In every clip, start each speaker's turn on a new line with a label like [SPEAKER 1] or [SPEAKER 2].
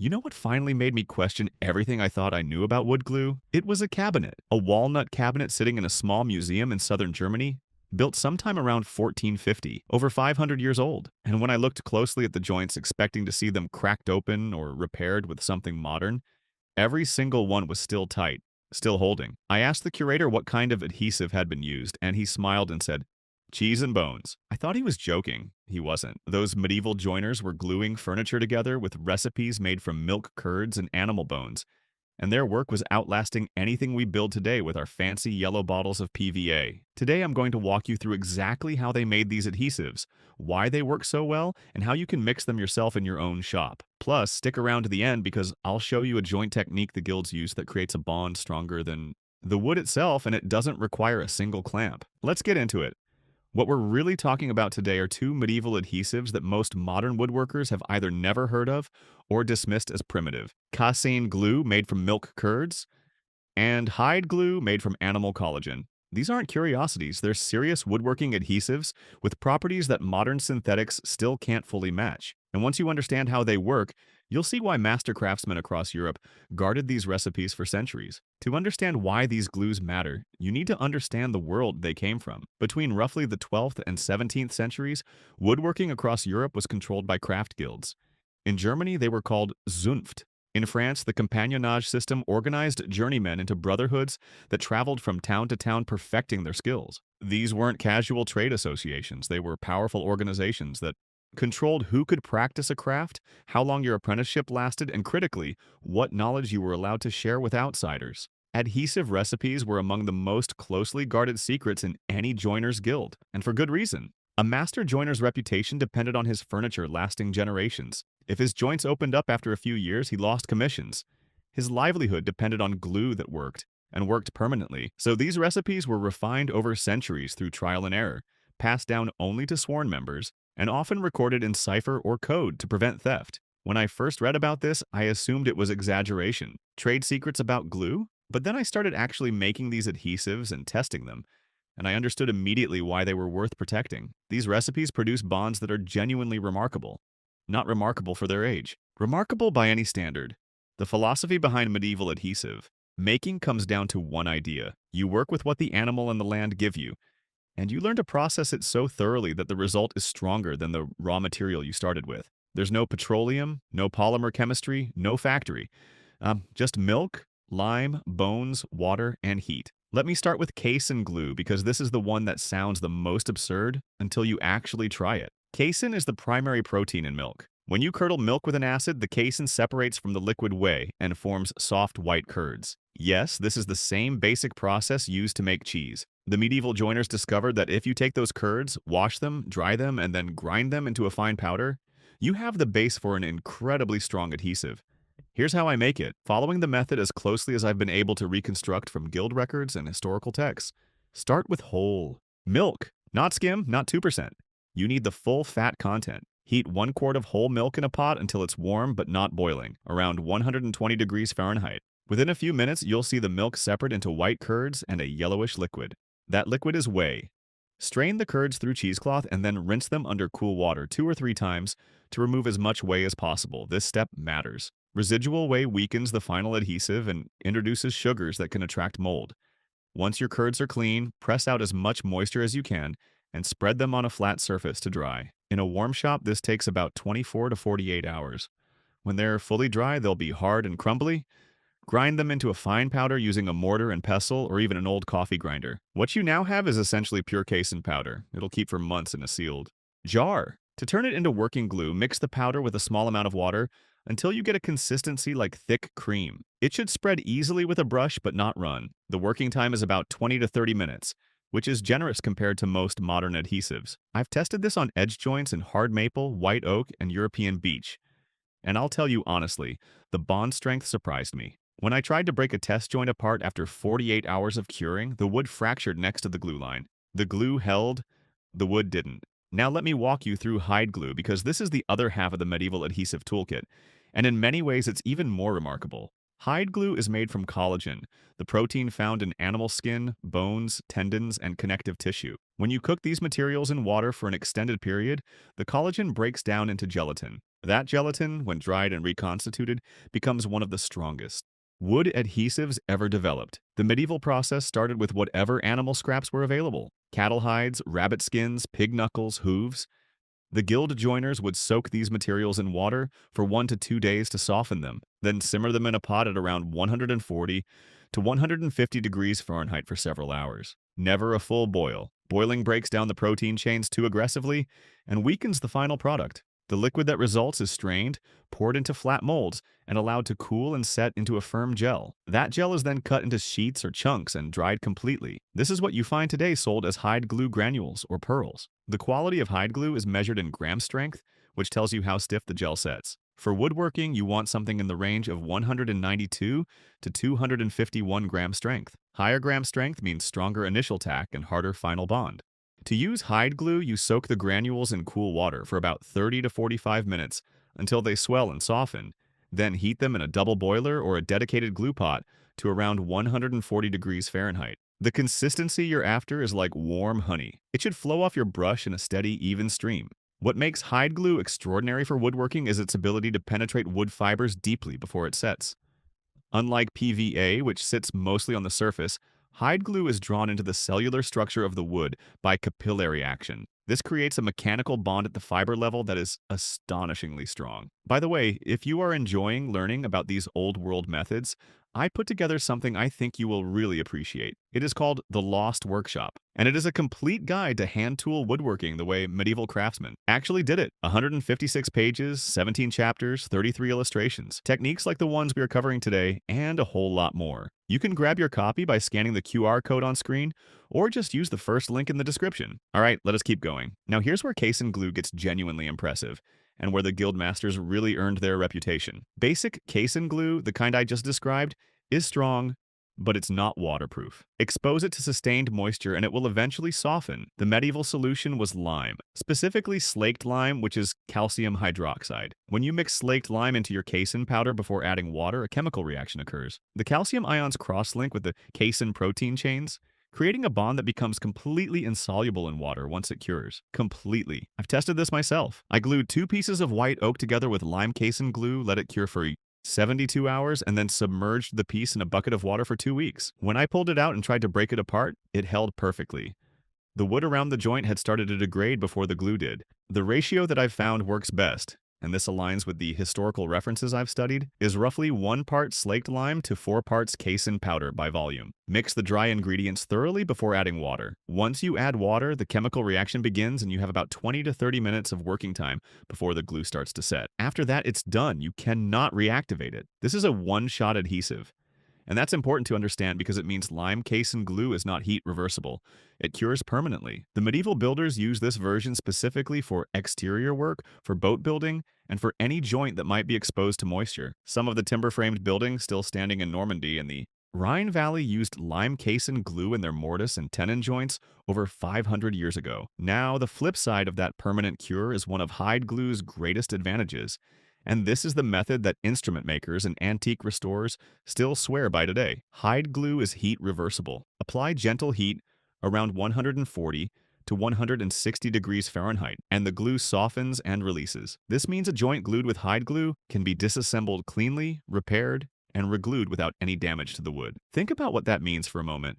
[SPEAKER 1] You know what finally made me question everything I thought I knew about wood glue? It was a cabinet. A walnut cabinet sitting in a small museum in southern Germany, built sometime around 1450, over 500 years old. And when I looked closely at the joints, expecting to see them cracked open or repaired with something modern, every single one was still tight, still holding. I asked the curator what kind of adhesive had been used, and he smiled and said, "Cheese and bones." I thought he was joking. He wasn't. Those medieval joiners were gluing furniture together with recipes made from milk curds and animal bones, and their work was outlasting anything we build today with our fancy yellow bottles of PVA. Today I'm going to walk you through exactly how they made these adhesives, why they work so well, and how you can mix them yourself in your own shop. Plus, stick around to the end because I'll show you a joint technique the guilds use that creates a bond stronger than the wood itself, and it doesn't require a single clamp. Let's get into it. What we're really talking about today are two medieval adhesives that most modern woodworkers have either never heard of or dismissed as primitive. Casein glue made from milk curds and hide glue made from animal collagen. These aren't curiosities, they're serious woodworking adhesives with properties that modern synthetics still can't fully match. And once you understand how they work, you'll see why master craftsmen across Europe guarded these recipes for centuries. To understand why these glues matter, you need to understand the world they came from. Between roughly the 12th and 17th centuries, woodworking across Europe was controlled by craft guilds. In Germany, they were called Zunft. In France, the compagnonnage system organized journeymen into brotherhoods that traveled from town to town perfecting their skills. These weren't casual trade associations, they were powerful organizations that controlled who could practice a craft, how long your apprenticeship lasted, and critically, what knowledge you were allowed to share with outsiders. Adhesive recipes were among the most closely guarded secrets in any joiner's guild, and for good reason. A master joiner's reputation depended on his furniture lasting generations. If his joints opened up after a few years, he lost commissions. His livelihood depended on glue that worked, and worked permanently. So these recipes were refined over centuries through trial and error, passed down only to sworn members, and often recorded in cipher or code to prevent theft. When I first read about this, I assumed it was exaggeration, trade secrets about glue, but then I started actually making these adhesives and testing them, and I understood immediately why they were worth protecting. These recipes produce bonds that are genuinely remarkable. Not remarkable for their age. Remarkable by any standard. The philosophy behind medieval adhesive making comes down to one idea. You work with what the animal and the land give you, and you learn to process it so thoroughly that the result is stronger than the raw material you started with. There's no petroleum, no polymer chemistry, no factory. Just milk, lime, bones, water, and heat. Let me start with casein glue because this is the one that sounds the most absurd until you actually try it. Casein is the primary protein in milk. When you curdle milk with an acid, the casein separates from the liquid whey and forms soft white curds. Yes, this is the same basic process used to make cheese. The medieval joiners discovered that if you take those curds, wash them, dry them, and then grind them into a fine powder, you have the base for an incredibly strong adhesive. Here's how I make it, following the method as closely as I've been able to reconstruct from guild records and historical texts. Start with whole milk, not skim, not 2%. You need the full fat content. Heat 1 quart of whole milk in a pot until it's warm but not boiling, around 120 degrees Fahrenheit. Within a few minutes, you'll see the milk separate into white curds and a yellowish liquid. That liquid is whey. Strain the curds through cheesecloth and then rinse them under cool water 2 or 3 times to remove as much whey as possible. This step matters. Residual whey weakens the final adhesive and introduces sugars that can attract mold. Once your curds are clean, press out as much moisture as you can and spread them on a flat surface to dry. In a warm shop, this takes about 24 to 48 hours. When they're fully dry, they'll be hard and crumbly. Grind them into a fine powder using a mortar and pestle or even an old coffee grinder. What you now have is essentially pure casein powder. It'll keep for months in a sealed jar. To turn it into working glue, mix the powder with a small amount of water until you get a consistency like thick cream. It should spread easily with a brush but not run. The working time is about 20 to 30 minutes, which is generous compared to most modern adhesives. I've tested this on edge joints in hard maple, white oak, and European beech. And I'll tell you honestly, the bond strength surprised me. When I tried to break a test joint apart after 48 hours of curing, the wood fractured next to the glue line. The glue held, the wood didn't. Now let me walk you through hide glue because this is the other half of the medieval adhesive toolkit, and in many ways it's even more remarkable. Hide glue is made from collagen, the protein found in animal skin, bones, tendons, and connective tissue. When you cook these materials in water for an extended period, the collagen breaks down into gelatin. That gelatin, when dried and reconstituted, becomes one of the strongest wood adhesives ever developed. The medieval process started with whatever animal scraps were available: cattle hides, rabbit skins, pig knuckles, hooves. The guild joiners would soak these materials in water for 1 to 2 days to soften them, then simmer them in a pot at around 140 to 150 degrees Fahrenheit for several hours. Never a full boil. Boiling breaks down the protein chains too aggressively and weakens the final product. The liquid that results is strained, poured into flat molds, and allowed to cool and set into a firm gel. That gel is then cut into sheets or chunks and dried completely. This is what you find today sold as hide glue granules or pearls. The quality of hide glue is measured in gram strength, which tells you how stiff the gel sets. For woodworking, you want something in the range of 192 to 251 gram strength. Higher gram strength means stronger initial tack and harder final bond. To use hide glue, you soak the granules in cool water for about 30 to 45 minutes until they swell and soften. Then heat them in a double boiler or a dedicated glue pot to around 140 degrees Fahrenheit. The consistency you're after is like warm honey. It should flow off your brush in a steady, even stream. What makes hide glue extraordinary for woodworking is its ability to penetrate wood fibers deeply before it sets. Unlike PVA, which sits mostly on the surface, hide glue is drawn into the cellular structure of the wood by capillary action. This creates a mechanical bond at the fiber level that is astonishingly strong. By the way, if you are enjoying learning about these old world methods, I put together something I think you will really appreciate. It is called The Lost Workshop, and it is a complete guide to hand tool woodworking the way medieval craftsmen actually did it. 156 pages, 17 chapters, 33 illustrations, techniques like the ones we are covering today, and a whole lot more. You can grab your copy by scanning the QR code on screen, or just use the first link in the description. All right, let us keep going. Now here's where case and glue gets genuinely impressive, and where the guild masters really earned their reputation. Basic case and glue, the kind I just described, is strong, but it's not waterproof. Expose it to sustained moisture and it will eventually soften. The medieval solution was lime, specifically slaked lime, which is calcium hydroxide. When you mix slaked lime into your casein powder before adding water, a chemical reaction occurs. The calcium ions cross-link with the casein protein chains, creating a bond that becomes completely insoluble in water once it cures. Completely. I've tested this myself. I glued 2 pieces of white oak together with lime casein glue, let it cure for 72 hours, and then submerged the piece in a bucket of water for 2 weeks. When I pulled it out and tried to break it apart, it held perfectly. The wood around the joint had started to degrade before the glue did. The ratio that I've found works best, and this aligns with the historical references I've studied, is roughly 1 part slaked lime to 4 parts casein powder by volume. Mix the dry ingredients thoroughly before adding water. Once you add water, the chemical reaction begins and you have about 20 to 30 minutes of working time before the glue starts to set. After that, it's done. You cannot reactivate it. This is a one-shot adhesive. And that's important to understand because it means lime casein glue is not heat reversible. It cures permanently. The medieval builders used this version specifically for exterior work, for boat building, and for any joint that might be exposed to moisture. Some of the timber-framed buildings still standing in Normandy and the Rhine Valley used lime casein glue in their mortise and tenon joints over 500 years ago. Now, the flip side of that permanent cure is one of hide glue's greatest advantages. And this is the method that instrument makers and antique restorers still swear by today. Hide glue is heat reversible. Apply gentle heat around 140 to 160 degrees Fahrenheit, and the glue softens and releases. This means a joint glued with hide glue can be disassembled cleanly, repaired, and reglued without any damage to the wood. Think about what that means for a moment.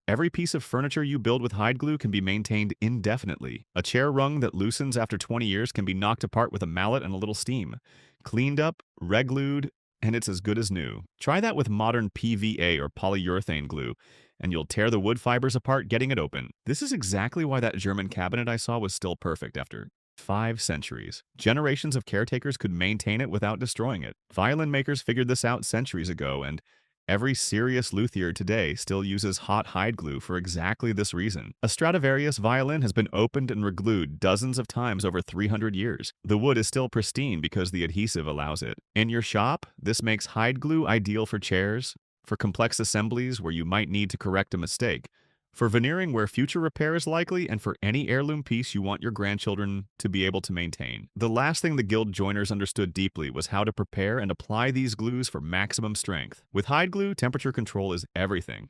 [SPEAKER 1] Every piece of furniture you build with hide glue can be maintained indefinitely. A chair rung that loosens after 20 years can be knocked apart with a mallet and a little steam. Cleaned up, reglued, and it's as good as new. Try that with modern PVA or polyurethane glue, and you'll tear the wood fibers apart getting it open. This is exactly why that German cabinet I saw was still perfect after 5 centuries. Generations of caretakers could maintain it without destroying it. Violin makers figured this out centuries ago, and every serious luthier today still uses hot hide glue for exactly this reason. A Stradivarius violin has been opened and reglued dozens of times over 300 years. The wood is still pristine because the adhesive allows it. In your shop, this makes hide glue ideal for chairs, for complex assemblies where you might need to correct a mistake, for veneering where future repair is likely, and for any heirloom piece you want your grandchildren to be able to maintain. The last thing the guild joiners understood deeply was how to prepare and apply these glues for maximum strength. With hide glue, temperature control is everything.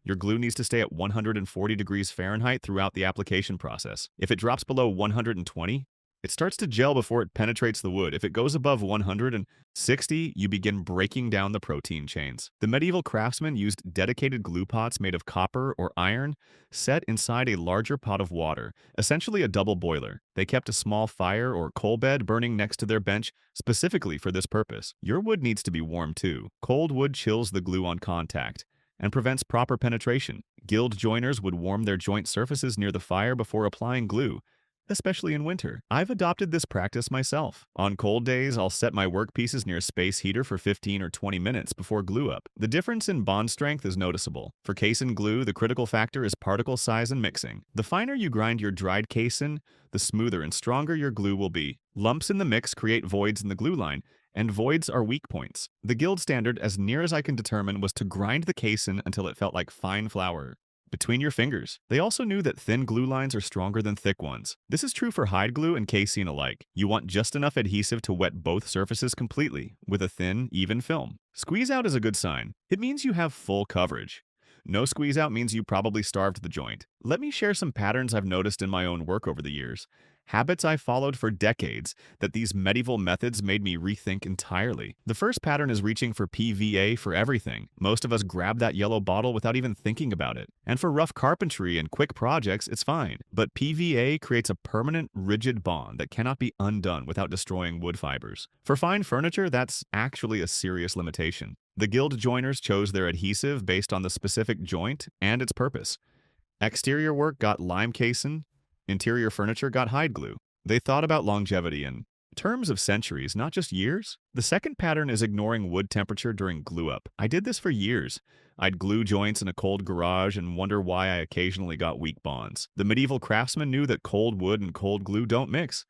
[SPEAKER 1] Your glue needs to stay at 140 degrees Fahrenheit throughout the application process. If it drops below 120, It starts to gel before it penetrates the wood. If it goes above 160, you begin breaking down the protein chains. The medieval craftsmen used dedicated glue pots made of copper or iron set inside a larger pot of water, essentially a double boiler. They kept a small fire or coal bed burning next to their bench specifically for this purpose. Your wood needs to be warm too. Cold wood chills the glue on contact and prevents proper penetration. Guild joiners would warm their joint surfaces near the fire before applying glue, especially in winter. I've adopted this practice myself. On cold days, I'll set my workpieces near a space heater for 15 or 20 minutes before glue up. The difference in bond strength is noticeable. For casein glue, the critical factor is particle size and mixing. The finer you grind your dried casein, the smoother and stronger your glue will be. Lumps in the mix create voids in the glue line, and voids are weak points. The guild standard, as near as I can determine, was to grind the casein until it felt like fine flour between your fingers. They also knew that thin glue lines are stronger than thick ones. This is true for hide glue and casein alike. You want just enough adhesive to wet both surfaces completely, with a thin, even film. Squeeze out is a good sign. It means you have full coverage. No squeeze out means you probably starved the joint. Let me share some patterns I've noticed in my own work over the years. Habits I followed for decades that these medieval methods made me rethink entirely. The first pattern is reaching for PVA for everything. Most of us grab that yellow bottle without even thinking about it. And for rough carpentry and quick projects, it's fine. But PVA creates a permanent, rigid bond that cannot be undone without destroying wood fibers. For fine furniture, that's actually a serious limitation. The guild joiners chose their adhesive based on the specific joint and its purpose. Exterior work got lime casein, interior furniture got hide glue. They thought about longevity in terms of centuries, not just years. The second pattern is ignoring wood temperature during glue up. I did this for years. I'd glue joints in a cold garage and wonder why I occasionally got weak bonds. The medieval craftsmen knew that cold wood and cold glue don't mix.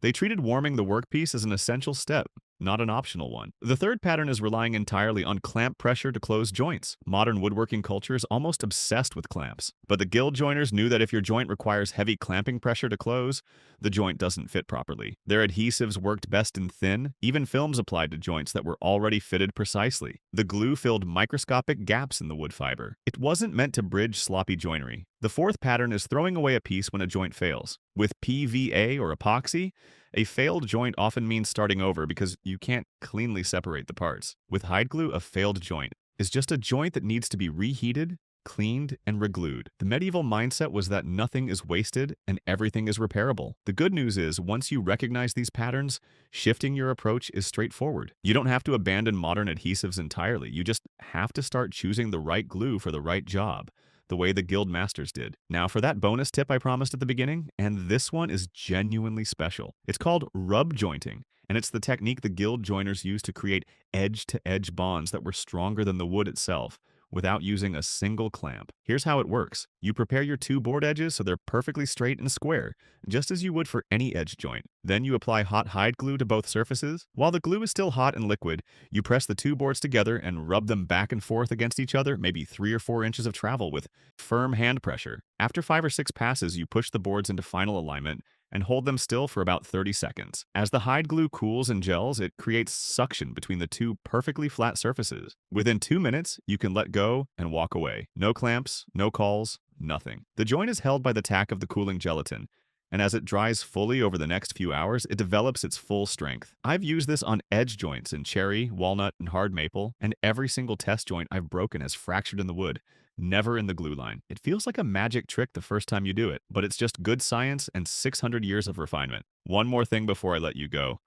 [SPEAKER 1] They treated warming the workpiece as an essential step, not an optional one. The third pattern is relying entirely on clamp pressure to close joints. Modern woodworking culture is almost obsessed with clamps. But the guild joiners knew that if your joint requires heavy clamping pressure to close, the joint doesn't fit properly. Their adhesives worked best in thin, even films applied to joints that were already fitted precisely. The glue filled microscopic gaps in the wood fiber. It wasn't meant to bridge sloppy joinery. The fourth pattern is throwing away a piece when a joint fails. With PVA or epoxy, a failed joint often means starting over because you can't cleanly separate the parts. With hide glue, a failed joint is just a joint that needs to be reheated, cleaned, and reglued. The medieval mindset was that nothing is wasted and everything is repairable. The good news is, once you recognize these patterns, shifting your approach is straightforward. You don't have to abandon modern adhesives entirely. You just have to start choosing the right glue for the right job, the way the guild masters did. Now for that bonus tip I promised at the beginning, and this one is genuinely special. It's called rub jointing, and it's the technique the guild joiners used to create edge-to-edge bonds that were stronger than the wood itself, without using a single clamp. Here's how it works. You prepare your two board edges so they're perfectly straight and square, just as you would for any edge joint. Then you apply hot hide glue to both surfaces. While the glue is still hot and liquid, you press the two boards together and rub them back and forth against each other, maybe 3 or 4 inches of travel with firm hand pressure. After 5 or 6 passes, you push the boards into final alignment and hold them still for about 30 seconds. As the hide glue cools and gels, it creates suction between the two perfectly flat surfaces. Within 2 minutes, you can let go and walk away. No clamps, no calls, nothing. The joint is held by the tack of the cooling gelatin, and as it dries fully over the next few hours, it develops its full strength. I've used this on edge joints in cherry, walnut, and hard maple, and every single test joint I've broken has fractured in the wood, never in the glue line. It feels like a magic trick the first time you do it, but it's just good science and 600 years of refinement. One more thing before I let you go.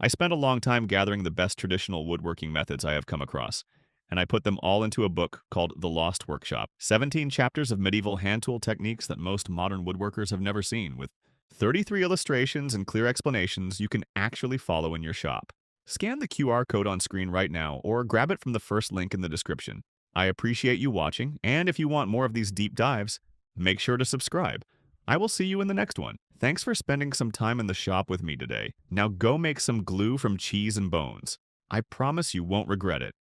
[SPEAKER 1] I spent a long time gathering the best traditional woodworking methods I have come across, and I put them all into a book called The Lost Workshop. 17 chapters of medieval hand tool techniques that most modern woodworkers have never seen, with 33 illustrations and clear explanations you can actually follow in your shop. Scan the QR code on screen right now or grab it from the first link in the description. I appreciate you watching, and if you want more of these deep dives, make sure to subscribe. I will see you in the next one. Thanks for spending some time in the shop with me today. Now go make some glue from cheese and bones. I promise you won't regret it.